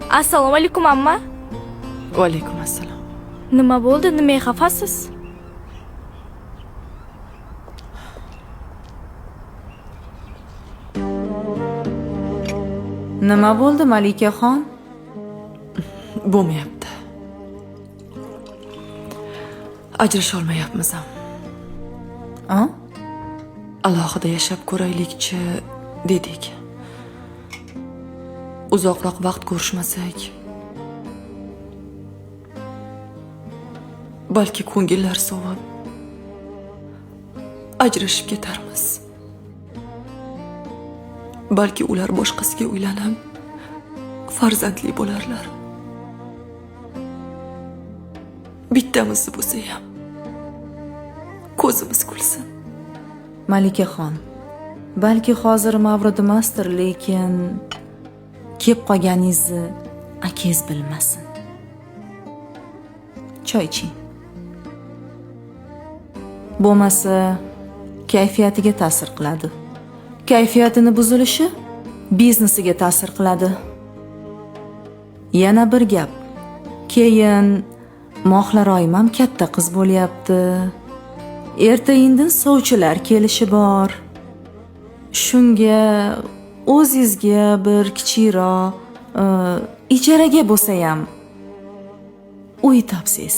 Assalomu alaykum amma. Va alaykum assalom. Nima bo'ldi? Nimaga xafasiz? Nima bo'ldi Malikaxon? Bo'lmayapti. Ajrasha olmayapmiz ham. A? Alohida yashab ko'raylikchi dedik. Uzoqroq vaqt ko'rishmasak, balki ko'ngillar sovib, ajrashib ketarmiz. Balki ular boshqasiga uylanib, farzandli bo'larlar. Bittamiz bo'lsa ham ko'zimiz kulsin. Malikaxon, balki hozir mavrid emasdir, lekin kelib qolganingizni akangiz bilmasin. Choy iching. Bo'lmasa kayfiyatiga ta'sir qiladi. Kayfiyatini buzilishi biznesiga ta'sir qiladi. Yana bir gap. Keyin Mohlaroyim ham katta qiz bo'lyapti. Erta-indin sovchilar kelishi bor. Shunga o'zingizga bir kichikroq ijaraga bo'lsa ham uy topsangiz.